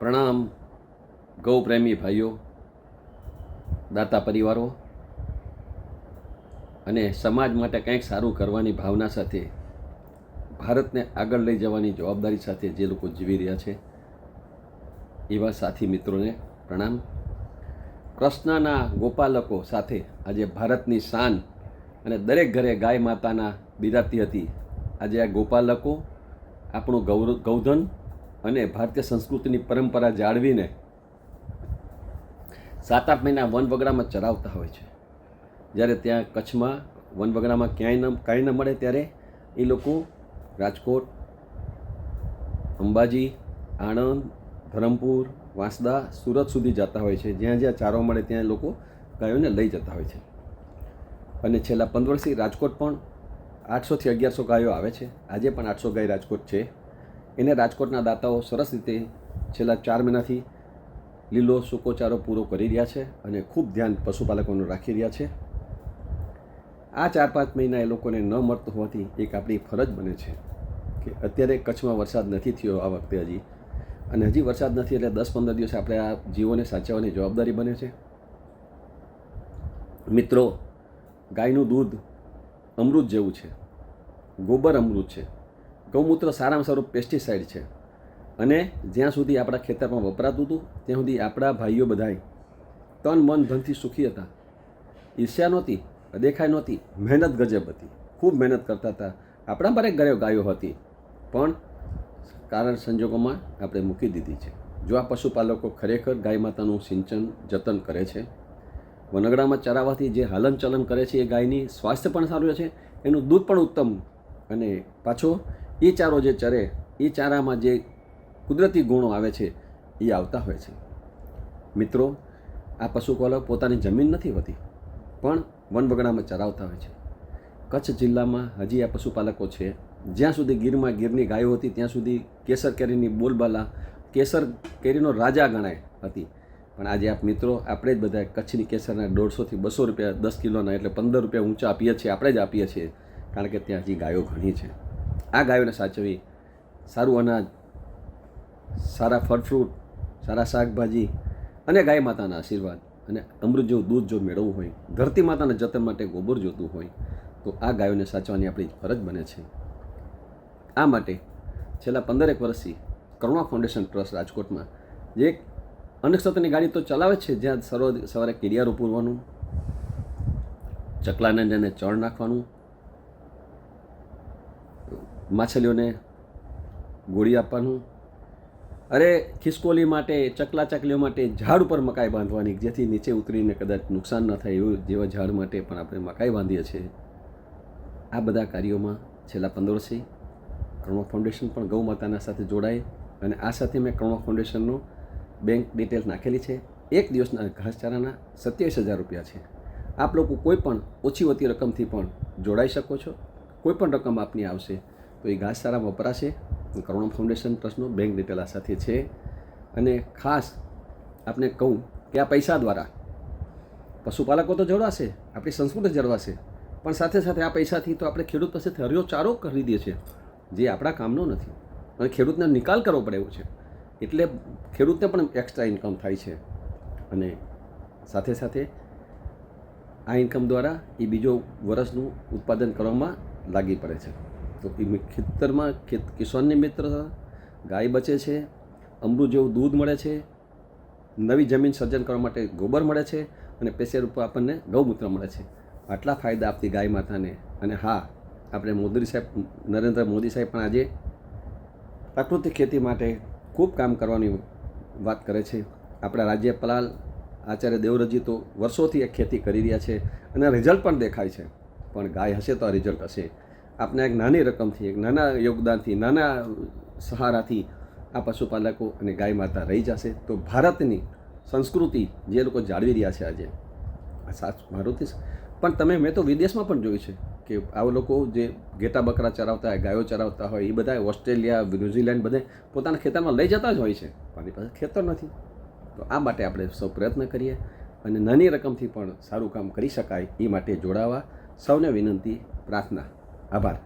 પ્રણામ ગૌપ્રેમી ભાઈઓ, દાતા પરિવારો અને સમાજ માટે કંઈક સારું કરવાની ભાવના સાથે ભારતને આગળ લઈ જવાની જવાબદારી સાથે જે લોકો જીવી રહ્યા છે એવા સાથી મિત્રોને પ્રણામ. કૃષ્ણના ગોપાલકો સાથે આજે ભારતની શાન અને દરેક ઘરે ગાય માતાના બિરાતી હતી. આજે આ ગોપાલકો આપણું ગૌધન અને ભારતીય સંસ્કૃતિની પરંપરા જાળવીને 7-8 મહિના વનવગડામાં ચરાવતા હોય છે. જ્યારે ત્યાં કચ્છમાં વનવગડામાં કાંઈ ન મળે ત્યારે એ લોકો રાજકોટ, અંબાજી, આણંદ, ધરમપુર, વાંસદા, સુરત સુધી જતા હોય છે. જ્યાં જ્યાં ચારો મળે ત્યાં લોકો ગાયોને લઈ જતા હોય છે. અને છેલ્લા 15 વર્ષથી રાજકોટ પણ 800 થી 1100 ગાયો આવે છે. આજે પણ 800 ગાય રાજકોટ છે. એને રાજકોટના દાતાઓ સરસ રીતે છેલ્લા 4 મહિનાથી લીલો સૂકો ચારો પૂરો કરી રહ્યા છે અને ખૂબ ધ્યાન પશુપાલકોનું રાખી રહ્યા છે. આ 4-5 મહિના એ લોકોને ન મળતું હોવાથી એક આપણી ફરજ બને છે કે અત્યારે કચ્છમાં વરસાદ નથી થયો આ વખતે હજી, અને હજી વરસાદ નથી એટલે 10-15 દિવસ આપણે આ જીવોને સાચવવાની જવાબદારી બને છે. મિત્રો, ગાયનું દૂધ અમૃત જેવું છે, ગોબર અમૃત છે, ગૌમૂત્ર સારામાં સારું પેસ્ટિસાઇડ છે. અને જ્યાં સુધી આપણા ખેતરમાં વપરાતું હતું ત્યાં સુધી આપણા ભાઈઓ બધાય તન મન ધનથી સુખી હતા. ઈર્ષ્યા નહોતી, દેખાય નહોતી, મહેનત ગજબ હતી, ખૂબ મહેનત કરતા હતા. આપણા પર ઘરે ગાયો હતી પણ કારણ સંજોગોમાં આપણે મૂકી દીધી છે. જો આ પશુપાલકો ખરેખર ગાય માતાનું સિંચન જતન કરે છે, વનગડામાં ચરાવવાથી જે હાલન ચલન કરે છે એ ગાયની સ્વાસ્થ્ય પણ સારું રહે છે, એનું દૂધ પણ ઉત્તમ, અને પાછો એ ચારો જે ચરે એ ચારામાં જે કુદરતી ગુણો આવે છે એ આવતા હોય છે. મિત્રો, આ પશુપાલક પોતાની જમીન નથી હોતી પણ વનવગડામાં ચરાવતા હોય છે. કચ્છ જિલ્લામાં હજી આ પશુપાલકો છે. જ્યાં સુધી ગીરની ગાયો હતી ત્યાં સુધી કેસર કેરીની બોલબાલા, કેસર કેરીનો રાજા ગણાય હતી. પણ આજે આપ મિત્રો, આપણે જ બધા કચ્છની કેસરના 150 થી 200 રૂપિયા 10 કિલોના એટલે 15 રૂપિયા ઊંચા આપીએ છીએ. આપણે જ આપીએ છીએ કારણ કે ત્યાં હજી ગાયો ઘણી છે. આ ગાયોને સાચવી સારું અનાજ, સારા ફળ ફ્રૂટ, સારા શાકભાજી અને ગાય માતાના આશીર્વાદ અને અમૃત જેવું દૂધ જો મેળવવું હોય, ધરતી માતાના જતન માટે ગોબર જોતું હોય તો આ ગાયોને સાચવવાની આપણી ફરજ બને છે. આ માટે છેલ્લા 15 વર્ષથી કરુણા ફાઉન્ડેશન ટ્રસ્ટ રાજકોટમાં જે એક અન્નક્ષેત્રની ગાડી તો ચલાવે છે, જ્યાં સવારે કીડિયારું પૂરવાનું, ચકલાને ચણ નાખવાનું, માછલીઓને ગોળી આપવાનું, અરે ખિસકોલી માટે, ચકલા ચકલીઓ માટે ઝાડ ઉપર મકાઈ બાંધવાની, જેથી નીચે ઉતરીને કદાચ નુકસાન ન થાય એવું જેવા ઝાડ માટે પણ આપણે મકાઈ બાંધીએ છીએ. આ બધા કાર્યોમાં છેલ્લા 15 વર્ષથી કરુણા ફાઉન્ડેશન પણ ગૌ માતાના સાથે જોડાય, અને આ સાથે મેં કરુણા ફાઉન્ડેશનનો બેંક ડિટેલ્સ નાખેલી છે. એક દિવસના ઘાસચારાના 27,000 રૂપિયા છે. આપ લોકો કોઈ પણ ઓછી વત્તી રકમથી પણ જોડાઈ શકો છો. કોઈ પણ રકમ આપની આવશે તો એ ઘાસચારામાં વપરાશે. કરુણા ફાઉન્ડેશન ટ્રસ્ટનો બેંક ડિટેલ આ સાથે છે. અને ખાસ આપને કહું કે આ પૈસા દ્વારા પશુપાલકો તો જોડાશે, આપણી સંસ્કૃતિ જળવાશે, પણ સાથે સાથે આ પૈસાથી તો આપણે ખેડૂત પાસેથી હરિયો ચારો ખરીદીએ છીએ જે આપણા કામનો નથી, અને ખેડૂતને નિકાલ કરવો પડે એવું છે. એટલે ખેડૂતને પણ એક્સ્ટ્રા ઇન્કમ થાય છે, અને સાથે સાથે આ ઇન્કમ દ્વારા એ બીજો વર્ષનું ઉત્પાદન કરવામાં લાગી પડે છે. તો એ ખેતરમાં કિસાનની મિત્ર, ગાય બચે છે, અમૃત જેવું દૂધ મળે છે, નવી જમીન સર્જન કરવા માટે ગોબર મળે છે, અને પૈસા રૂપિયા આપણને ગૌમૂત્ર મળે છે. આટલા ફાયદા આપતી ગાય માતાને, અને હા, આપણે નરેન્દ્ર મોદી સાહેબ પણ આજે પ્રાકૃતિક ખેતી માટે ખૂબ કામ કરવાની વાત કરે છે. આપણા રાજ્યપાલ આચાર્ય દેવવ્રતજી તો વર્ષોથી એક ખેતી કરી રહ્યા છે અને રિઝલ્ટ પણ દેખાય છે. પણ ગાય હશે તો આ રિઝલ્ટ હશે. આપને એક નાની રકમથી, એક નાના યોગદાનથી, નાના સહારાથી આ પશુપાલકો અને ગાય માતા રહી જશે તો ભારતની સંસ્કૃતિ જે લોકો જાળવી રહ્યા છે આજે, આ મારુતિ પણ મેં તો વિદેશમાં પણ જોયું છે કે આ લોકો જે ઘેટા બકરા ચરાવતા હોય, ગાયો ચરાવતા હોય, એ બધા ઓસ્ટ્રેલિયા, ન્યૂઝીલેન્ડ બધે પોતાના ખેતરમાં લઈ જતા જ હોય છે. મારી પાસે ખેતર નથી. તો આ માટે આપણે સૌ પ્રયત્ન કરીએ અને નાની રકમથી પણ સારું કામ કરી શકાય એ માટે જોડાવા સૌને વિનંતી, પ્રાર્થના. આભાર.